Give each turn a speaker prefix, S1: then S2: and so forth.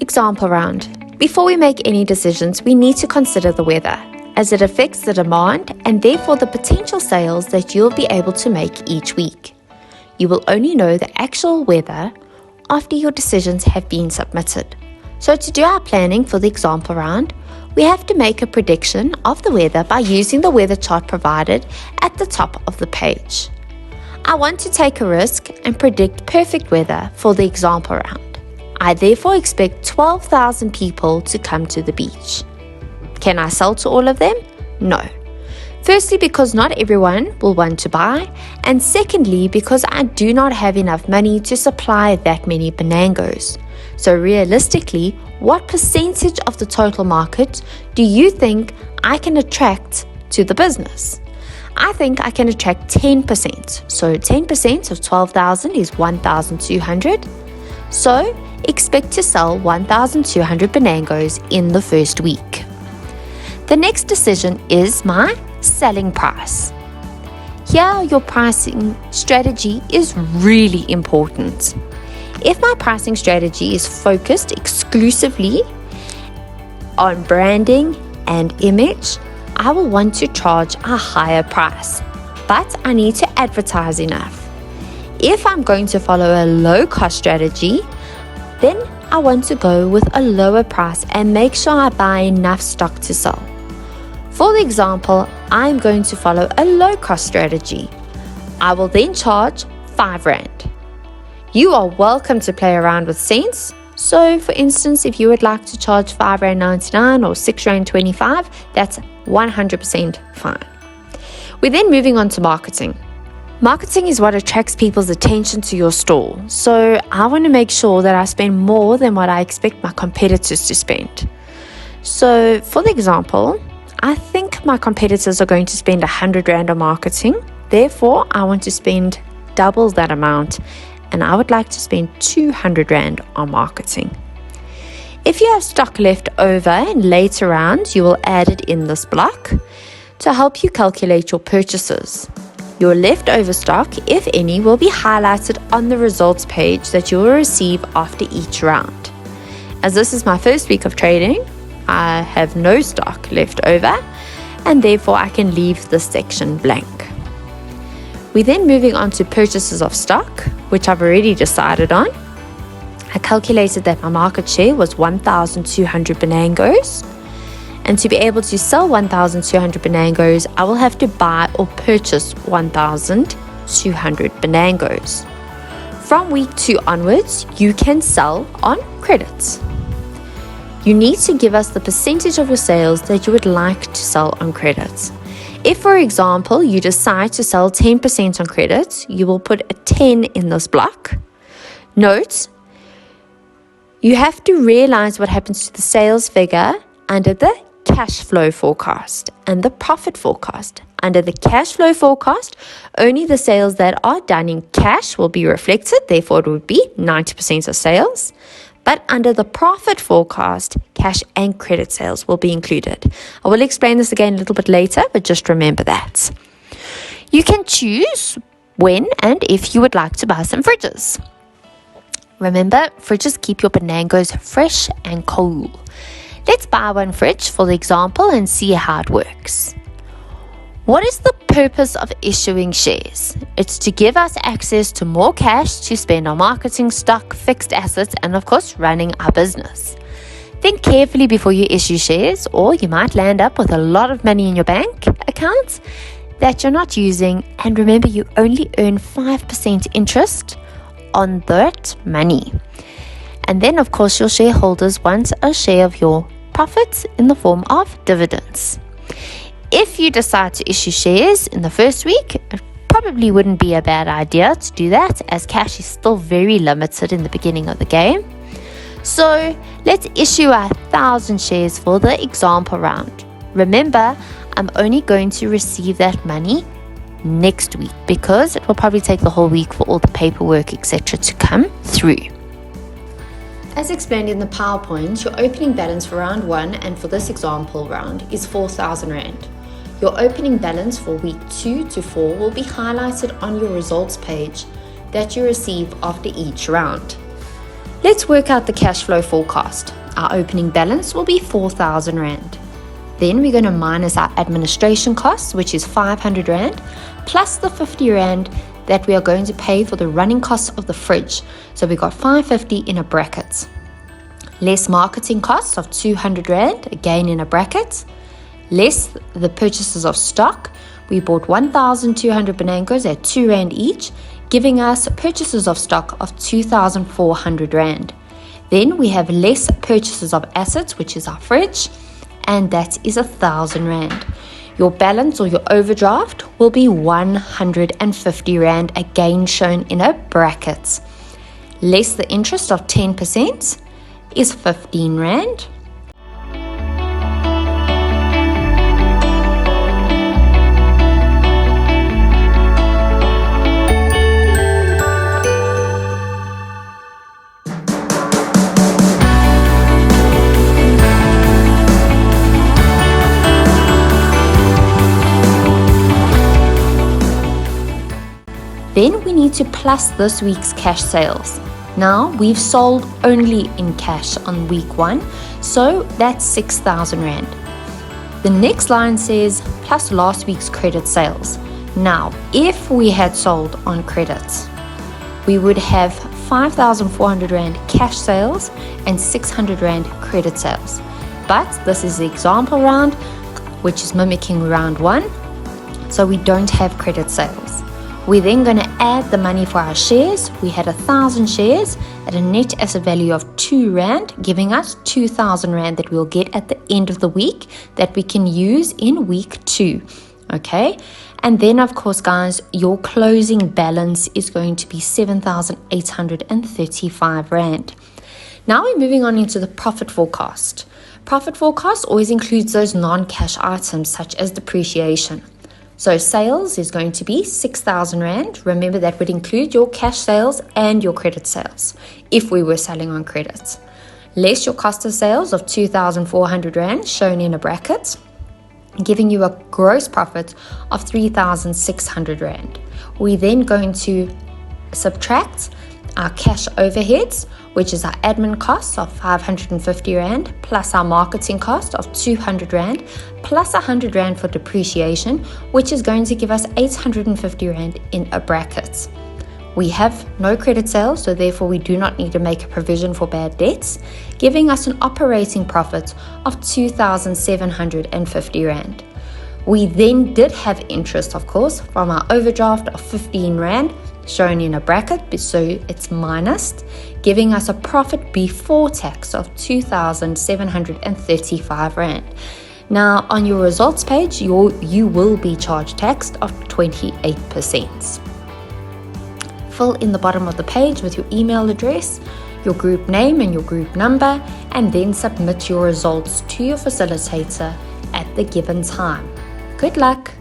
S1: Example round. Before we make any decisions, we need to consider the weather, as it affects the demand and therefore the potential sales that you'll be able to make each week. You will only know the actual weather after your decisions have been submitted. So to do our planning for the example round, we have to make a prediction of the weather by using the weather chart provided at the top of the page. I want to take a risk and predict perfect weather for the example round. I therefore expect 12,000 people to come to the beach. Can I sell to all of them? No. Firstly, because not everyone will want to buy, and secondly, because I do not have enough money to supply that many Banangos. So realistically, what percentage of the total market do you think I can attract to the business? I think I can attract 10%. So 10% of 12,000 is 1,200. So expect to sell 1,200 Banangos in the first week. The next decision is my selling price. Here, your pricing strategy is really important. If my pricing strategy is focused exclusively on branding and image, I will want to charge a higher price, but I need to advertise enough. If I'm going to follow a low-cost strategy, then I want to go with a lower price and make sure I buy enough stock to sell. For the example, I'm going to follow a low-cost strategy. I will then charge 5 Rand. You are welcome to play around with cents. So for instance, if you would like to charge 5 Rand 99 or 6 Rand 25, that's 100% fine. We're then moving on to marketing. Marketing is what attracts people's attention to your store. So I want to make sure that I spend more than what I expect my competitors to spend. So for the example, I think my competitors are going to spend 100 Rand on marketing. Therefore, I want to spend double that amount, and I would like to spend 200 Rand on marketing. If you have stock left over in later rounds, you will add it in this block to help you calculate your purchases. Your leftover stock, if any, will be highlighted on the results page that you will receive after each round. As this is my first week of trading, I have no stock left over, and therefore I can leave this section blank. We're then moving on to purchases of stock, which I've already decided on. I calculated that my market share was 1,200 Banangos. And to be able to sell 1,200 Banangos, I will have to buy or purchase 1,200 Banangos. From week 2 onwards, you can sell on credits. You need to give us the percentage of your sales that you would like to sell on credits. If, for example, you decide to sell 10% on credits, you will put a 10 in this block. Note, you have to realize what happens to the sales figure under the cash flow forecast and the profit forecast. Under the cash flow forecast, only the sales that are done in cash will be reflected, therefore it would be 90% of sales. But under the profit forecast, cash and credit sales will be included. I will explain this again a little bit later, but just remember that. You can choose when and if you would like to buy some fridges. Remember, fridges keep your Banangos fresh and cool. Let's buy one fridge for the example and see how it works. What is the purpose of issuing shares? It's to give us access to more cash to spend on marketing, stock, fixed assets, and of course, running our business. Think carefully before you issue shares, or you might land up with a lot of money in your bank account that you're not using. And remember, you only earn 5% interest on that money. And then, of course, your shareholders want a share of your profits in the form of dividends. If you decide to issue shares in the first week, it probably wouldn't be a bad idea to do that, as cash is still very limited in the beginning of the game. So let's issue 1,000 shares for the example round. Remember, I'm only going to receive that money next week because it will probably take the whole week for all the paperwork, etc. to come through. As explained in the PowerPoint, your opening balance for round 1 and for this example round is 4,000 Rand. Your opening balance for week 2 to 4 will be highlighted on your results page that you receive after each round. Let's work out the cash flow forecast. Our opening balance will be 4,000 Rand. Then we're going to minus our administration costs, which is 500 Rand, plus the 50 Rand that we are going to pay for the running costs of the fridge. So we got 550 in a bracket. Less marketing costs of 200 Rand, again in a bracket. Less the purchases of stock. We bought 1,200 Banangos at 2 Rand each, giving us purchases of stock of 2,400 Rand. Then we have less purchases of assets, which is our fridge, and that is 1,000 Rand. Your balance or your overdraft will be 150 Rand, again shown in a bracket. Less the interest of 10% is 15 Rand. Then we need to plus this week's cash sales. Now we've sold only in cash on week 1, so that's 6,000 Rand. The next line says plus last week's credit sales. Now, if we had sold on credits, we would have 5,400 Rand cash sales and 600 Rand credit sales. But this is the example round, which is mimicking round 1, so we don't have credit sales. We're then going to add the money for our shares. We had 1,000 shares at a net asset value of 2 Rand, giving us 2,000 Rand that we'll get at the end of the week that we can use in week 2. Okay, and then of course, guys, your closing balance is going to be 7,835 Rand. Now we're moving on into the profit forecast. Profit forecast always includes those non-cash items such as depreciation. So sales is going to be 6,000 Rand. Remember, that would include your cash sales and your credit sales if we were selling on credit. Less your cost of sales of 2,400 Rand, shown in a bracket, giving you a gross profit of 3,600 Rand. We're then going to subtract our cash overheads, which is our admin costs of 550 Rand, plus our marketing cost of 200 Rand, plus 100 Rand for depreciation, which is going to give us 850 Rand in a bracket. We have no credit sales, so therefore we do not need to make a provision for bad debts, giving us an operating profit of 2,750 Rand. We then did have interest, of course, from our overdraft of 15 Rand, shown in a bracket, so it's minused, giving us a profit before tax of 2,735 Rand. Now, on your results page, you will be charged tax of 28%. Fill in the bottom of the page with your email address, your group name and your group number, and then submit your results to your facilitator at the given time. Good luck!